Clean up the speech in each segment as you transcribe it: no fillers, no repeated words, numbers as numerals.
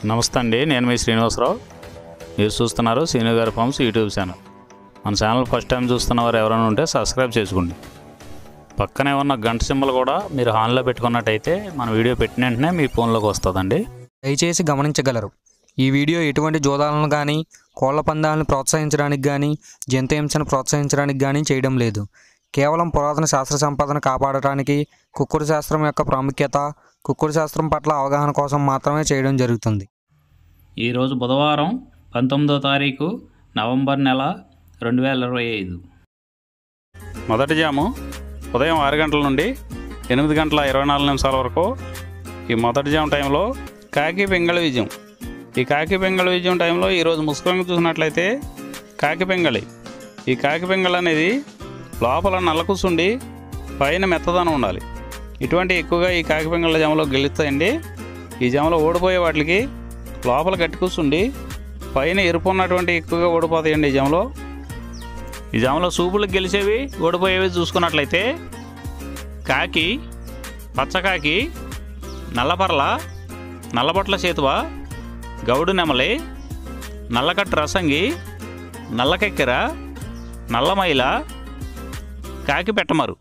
నమస్తే అండి, నేను మీ శ్రీనివాసరావు. మీరు చూస్తున్నారు శ్రీను గారి ఫార్మ్స్ యూట్యూబ్ ఛానల్. మన ఛానల్ ఫస్ట్ టైం చూస్తున్నవారు ఎవరైనా ఉంటే సబ్స్క్రైబ్ చేసుకోండి. పక్కనే ఉన్న గంట సింబల్ కూడా మీరు ఆన్లో పెట్టుకున్నట్టయితే మన వీడియో పెట్టిన వెంటనే మీ ఫోన్లోకి వస్తుందండి. దయచేసి గమనించగలరు, ఈ వీడియో ఎటువంటి జోదాలను కానీ కోళ్ల పందాలను ప్రోత్సహించడానికి కానీ జంతు హింసను ప్రోత్సహించడానికి కానీ చేయడం లేదు. కేవలం పురాతన శాస్త్ర సంపదను కాపాడటానికి, కుక్కుడు శాస్త్రం యొక్క ప్రాముఖ్యత, కుక్కుడు శాస్త్రం పట్ల అవగాహన కోసం మాత్రమే చేయడం జరుగుతుంది. ఈరోజు బుధవారం 19వ తారీఖు నవంబర్ నెల 2025. మొదటి జాము ఉదయం 6 గంటల నుండి 8 గంటల 24 నిమిషాల వరకు. ఈ మొదటి జాము టైంలో కాకి పింగళి విజయం. ఈ కాకి పింగళి విజయం టైంలో ఈరోజు ముసుగురంగు చూసినట్లయితే కాకి పింగళి. ఈ కాకి పింగళి అనేది లోపల నల్ల కూసుండి పైన మెత్తదనం ఉండాలి. ఇటువంటి ఎక్కువగా ఈ కాకి పింగళి జామలో గెలుస్తాయండి. ఈ జామలో ఓడిపోయే వాటికి లోపల గట్టి కూసుండి పైన ఎరుపు ఉన్నటువంటి ఎక్కువగా ఓడిపోతాయండి. ఈ జామలో సూపులకు గెలిచేవి ఓడిపోయేవి చూసుకున్నట్లయితే కాకి, పచ్చకాకి, నల్లపర్ల, నల్లబొట్ల చేతువ, గౌడు నెమలి, నల్లకట్టు రసంగి, నల్లకెక్కెర, నల్లమైల, కాకి పెట్టమరు.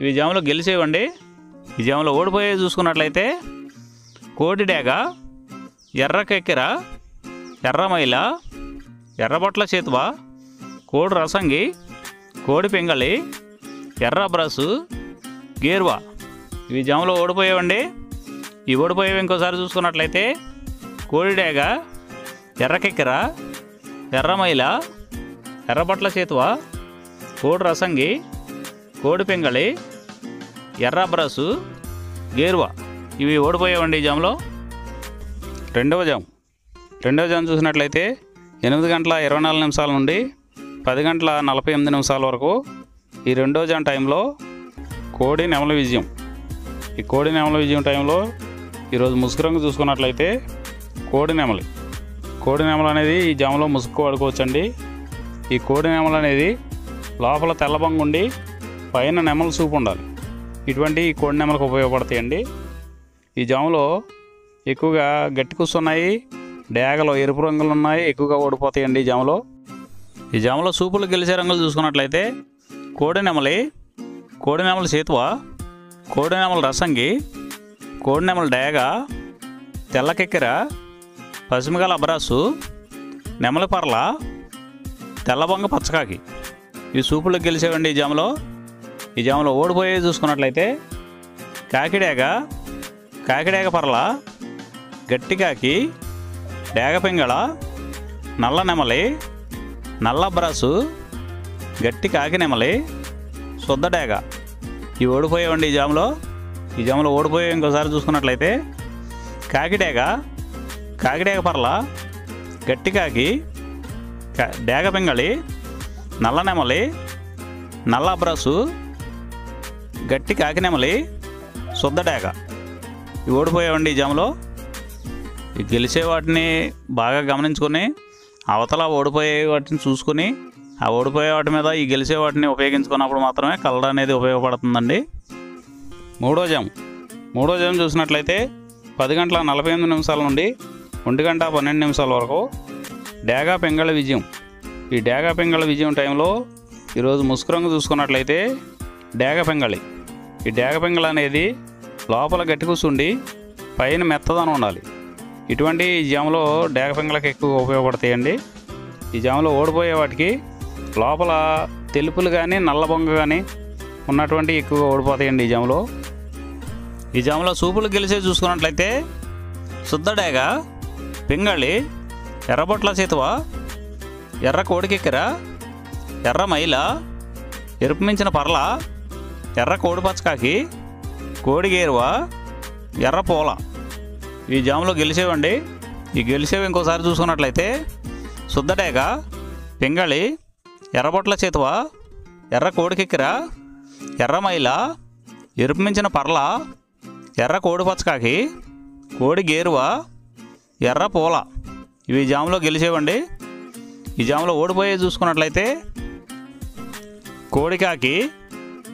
ఇవి జాములో గెలిచేవండి. ఈ జాములో ఓడిపోయేవి చూసుకున్నట్లయితే కోడి డేగ, ఎర్రకెక్కెర, ఎర్రమైల, ఎర్రబొట్ల చేతువ, కోడి రసంగి, కోడి పింగళి, ఎర్ర బ్రసు, గేర్వా. ఇవి జాములో ఓడిపోయేవండి. ఈ ఓడిపోయేవి ఇంకోసారి చూసుకున్నట్లయితే కోడి డేగ, ఎర్రకెక్కెర, ఎర్రమైల, ఎర్రబొట్ల చేతువ, కోడి రసంగి, కోడి పింగళి, ఎర్ర బ్రసు, గేర్వా. ఇవి ఓడిపోయేవండి ఈ జాములో. రెండవ జాము చూసినట్లయితే 8 గంటల 24 నిమిషాల నుండి 10 గంటల 48 నిమిషాల వరకు. ఈ రెండవ జాము టైంలో కోడి నెమలి విజయం. ఈ కోడి నెమలి విజయం టైంలో ఈరోజు ముసుగు రంగు చూసుకున్నట్లయితే కోడి నెమలి అనేది ఈ జాములో ముసుగు వాడుకోవచ్చండి. ఈ కోడి నెమలి అనేది లోపల తెల్లబంగు ఉండి పైన నెమల సూపు ఉండాలి. ఇటువంటి ఈ కోడి నెమలకు ఉపయోగపడతాయండి. ఈ జాములో ఎక్కువగా గట్టి కూస్తున్నాయి, డేగలో ఎరుపు రంగులు ఉన్నాయి, ఎక్కువగా ఓడిపోతాయండి ఈ జాములో సూపులు గెలిచే రంగులు చూసుకున్నట్లయితే కోడి నెమలి చేతువ, కోడి నెమలి రసంగి, కోడి నెమలి డేగ, తెల్లకెక్కెర, పసిమిగల అబ్రాసు, నెమలి పర్ల, తెల్లబొంగ పచ్చకాకి. ఇవి సూపులకు గెలిచేవండి ఈ జాములో ఓడిపోయేవి చూసుకున్నట్లయితే కాకిడేగ పర్ల, గట్టి కాకి, డేగ పింగళ, నల్ల నెమలి, నల్ల బ్రసు, గట్టి కాకి నెమలి, శుద్ధ డేగ. ఇవి ఓడిపోయేవండి ఈ జాములో ఓడిపోయేవి ఇంకోసారి చూసుకున్నట్లయితే కాకిడేగ పర్ల, గట్టి కాకి, డేగ పింగళి, నల్ల నెమలి, నల్ల బ్రసు, గట్టి కాకి నెమలి, శుద్ధ డేగ. ఇవి ఓడిపోయేవండి ఈ జాములో. ఈ గెలిచే వాటిని బాగా గమనించుకొని అవతల ఓడిపోయే వాటిని చూసుకొని ఆ ఓడిపోయే వాటి మీద ఈ గెలిచే వాటిని ఉపయోగించుకున్నప్పుడు మాత్రమే కలర్ అనేది ఉపయోగపడుతుందండి. మూడో జాము చూసినట్లయితే 10 గంటల 48 నిమిషాల నుండి 1 గంట 12 నిమిషాల వరకు డేగ పింగళి విజయం. ఈ డేగ పింగళి విజయం టైంలో ఈరోజు ముసుగు రంగు చూసుకున్నట్లయితే డేగ పింగళి. ఈ డేగ పింగళి అనేది లోపల గట్టి కూసుండి పైన మెత్తదనం ఉండాలి. ఇటువంటి ఈ జాములో డేగ పింగళికి ఎక్కువ ఉపయోగపడతాయండి. ఈ జాములో ఓడిపోయే వాటికి లోపల తెలుపులు కానీ నల్ల బొంగ కానీ ఉన్నటువంటి ఎక్కువగా ఓడిపోతాయండి ఈ జాములో సూపులు గెలిచే చూసుకున్నట్లయితే శుద్ధ డేగ, పింగళి, ఎర్రబొట్ల చేతువ, ఎర్ర కోడికెక్కెర, ఎర్ర మైల, ఎరుపు మించిన పర్ల, ఎర్ర కోడి పచ్చకాకి, కోడి గేరువ, ఎర్ర పూల. ఈ జాములో గెలిచేవండి. ఈ గెలిచేవి ఇంకోసారి చూసుకున్నట్లయితే శుద్ధ డేగ, పింగళి, ఎర్రబొట్ల చేతువ, ఎర్ర కోడికెక్కెర, ఎర్ర మైల, ఎరుపు మించిన పర్ల, ఎర్ర కోడి పచ్చకాకి, కోడి గేరువ, ఎర్ర పూల. ఇవి జాములో గెలిచేవండి. ఈ జాములో ఓడిపోయే చూసుకున్నట్లయితే కోడికాకి,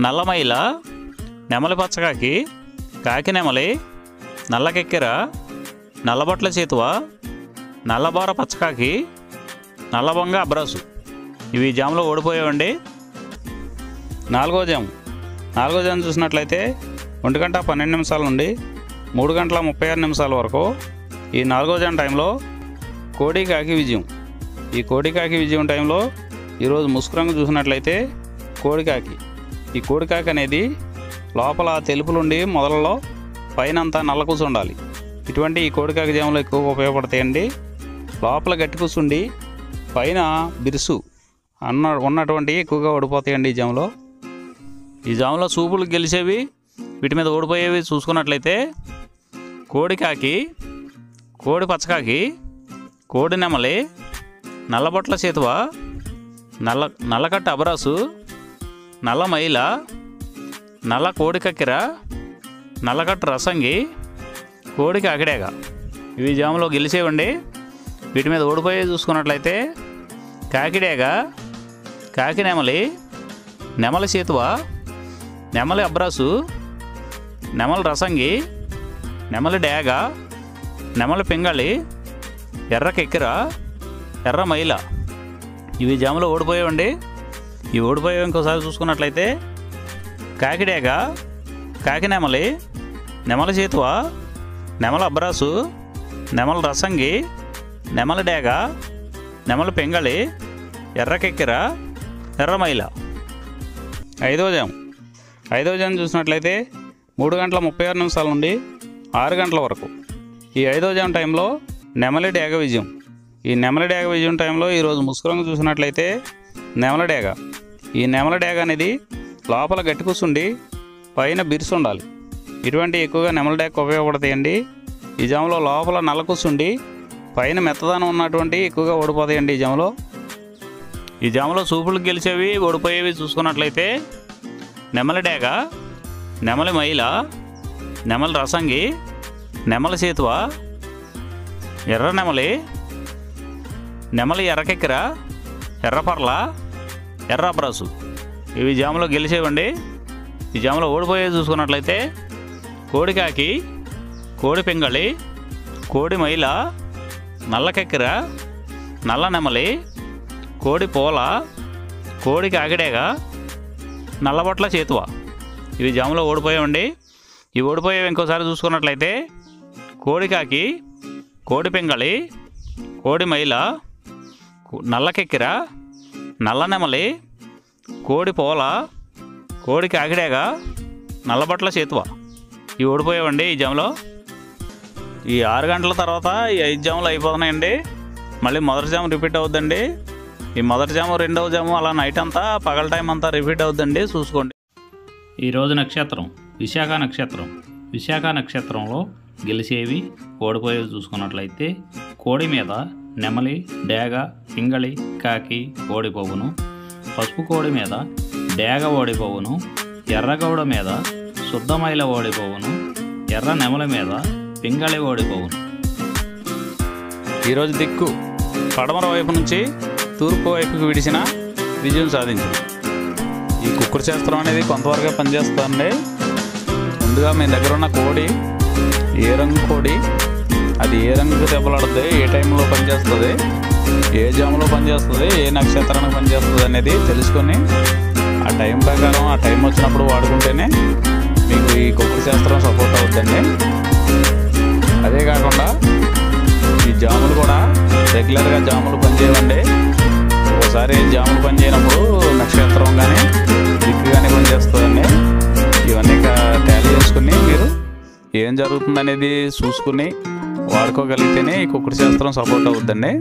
నల్లమైల, నెమలి పచ్చకాకి, కాకి నెమలి, నల్లకెక్కెర, నల్లబొట్ల చేతువ, నల్లబోర పచ్చకాకి, నల్లబొంగ అబ్రాసు. ఇవి జాములో ఓడిపోయావండి. నాలుగో జాము చూసినట్లయితే 1 గంట 12 నిమిషాల నుండి 3 గంటల 36 నిమిషాల వరకు ఈ 4వ జాము టైంలో కోడి కాకి విజయం. ఈ కోడి కాకి విజయం టైంలో ఈరోజు ముసుగు రంగు చూసినట్లయితే కోడికాకి. ఈ కోడికాకి అనేది లోపల తెలుపులుండి మొదలలో పైన అంతా నల్ల కూసు ఉండాలి. ఇటువంటి ఈ కోడికాకి జాములు ఎక్కువగా ఉపయోగపడతాయండి. లోపల గట్టి కూసుండి పైన బిరుసు ఉన్నటువంటి ఎక్కువగా ఓడిపోతాయండి ఈ జాములో. ఈ జాములో సూపులు గెలిచేవి, వీటి మీద ఓడిపోయేవి చూసుకున్నట్లయితే కోడికాకి, కోడి పచ్చకాకి, కోడి నెమలి, నల్లబొట్ల చేతువ, నల్లకట్ట అబరాసు, నల్ల మైల, నల్ల కోడి కక్కెర, నల్లకట్ట రసంగి, కోడి కాకిడేగ. ఇవి జాములో గెలిచేవండి. వీటి మీద ఓడిపోయే చూసుకున్నట్లయితే కాకిడేగ, కాకి నెమలి, నెమలి చేతువ, నెమలి అబ్రాసు, నెమలి రసంగి, నెమలి డేగ, నెమలి పింగళి, ఎర్ర కెక్కెర, ఎర్ర మైల. ఇవి జాములో ఓడిపోయావండి. ఇవి ఓడిపోయావు ఇంకోసారి చూసుకున్నట్లయితే కాకిడేగ, కాకి నెమలి, నెమలి చేతువ, నెమలి అబ్రాసు, నెమలి రసంగి, నెమలి డేగ, నెమలి పింగళి, ఎర్ర కెక్కెర, ఎర్ర మైల. ఐదవ జాము చూసినట్లయితే 3 గంటల 36 నిమిషాల నుండి 6 గంటల వరకు ఈ 5వ జాము టైంలో నెమలి డేగ విజయం. ఈ నెమలి డేగ విజయం టైంలో ఈరోజు ముసుగు రంగు చూసినట్లయితే నెమలి డేగ. ఈ నెమలి డేగ అనేది లోపల గట్టి కూసుండి పైన బిరుసు ఉండాలి. ఇటువంటి ఎక్కువగా నెమలి డేగ ఉపయోగపడతాయండి. ఈ జాములో లోపల నల్ల కూసుండి పైన మెత్తదనం ఉన్నటువంటి ఎక్కువగా ఓడిపోతాయండి ఈ జాములో. ఈ జాములో సూపులు గెలిచేవి, ఓడిపోయేవి చూసుకున్నట్లయితే నెమలి డేగ, నెమలి మైల, నెమలి రసంగి, నెమలి చేతువ, ఎర్ర నెమలి, నెమలి ఎర్రకెక్కెర, ఎర్రపర్ల, ఎర్ర అబ్రాసు. ఇవి జాములో గెలిచేవండి. ఈ జాములో ఓడిపోయేవి చూసుకున్నట్లయితే కోడికాకి, కోడి పింగళి, కోడి మైల, నల్ల కెక్కెర, నల్ల నెమలి, కోడి పోల, కోడి కాకిడేగ, నల్లబొట్ల చేతువ. ఇవి జాములో ఓడిపోయావండి. ఇవి ఓడిపోయేవి ఇంకోసారి చూసుకున్నట్లయితే కోడికాకి, కోడి పింగళి, కోడి మైల, నల్ల కెక్కెర, నల్ల నెమలి, కోడి పోల, కోడి కాకిడేగ, నల్లబొట్ల చేతువ. ఇవి ఓడిపోయావండి ఈ జాములో. ఈ 6 గంటల తర్వాత ఈ 5 జాములు అయిపోతున్నాయండి. మళ్ళీ మొదటి జాము రిపీట్ అవుద్దండి. ఈ మొదటి జాము, రెండవ జాము అలా నైట్ అంతా పగల టైం అంతా రిపీట్ అవుద్దండి, చూసుకోండి. ఈరోజు నక్షత్రం విశాఖ నక్షత్రం. విశాఖ నక్షత్రంలో గెలిచేవి, ఓడిపోయేవి చూసుకున్నట్లయితే కోడి మీద నెమలి, డేగ, పింగళి, కాకి ఓడిపోవును. పసుపు కోడి మీద డేగ ఓడిపోవును. ఎర్రగౌడ మీద శుద్ధమైల ఓడిపోవును. ఎర్ర నెమలి మీద పింగళి ఓడిపోవును. ఈరోజు దిక్కు పడమర వైపు నుంచి తూర్పు వైపుకి విడిచిన విజయం సాధించింది. ఈ కుక్కుడు శాస్త్రం అనేది కొంతవరకు పనిచేస్తుందండి. ముందుగా మీ దగ్గర ఉన్న కోడి ఏ రంగు కోడి, అది ఏ రంగుకి దెబ్బలాడుతుంది, ఏ టైంలో పనిచేస్తుంది, ఏ జాములో పనిచేస్తుంది, ఏ నక్షత్రానికి పనిచేస్తుంది అనేది తెలుసుకొని ఆ టైం ప్రకారం ఆ టైం వచ్చినప్పుడు వాడుకుంటేనే మీకు ఈ కుక్కుడు శాస్త్రం సపోర్ట్ అవుతుందండి. అదే కాకుండా ఈ జాములు కూడా రెగ్యులర్గా జాములు పనిచేయవండి. ఒకసారి జాములు పనిచేయనప్పుడు నక్షత్రం కానీ దిక్కు కానీ పనిచేస్తుందండి. ఇవన్నీ టాలీ చేసుకుని మీరు ఏం జరుగుతుందనేది చూసుకుని వాడుకోగలిగితేనే ఈ కుక్కుడు శాస్త్రం సపోర్ట్ అవుతుందండి.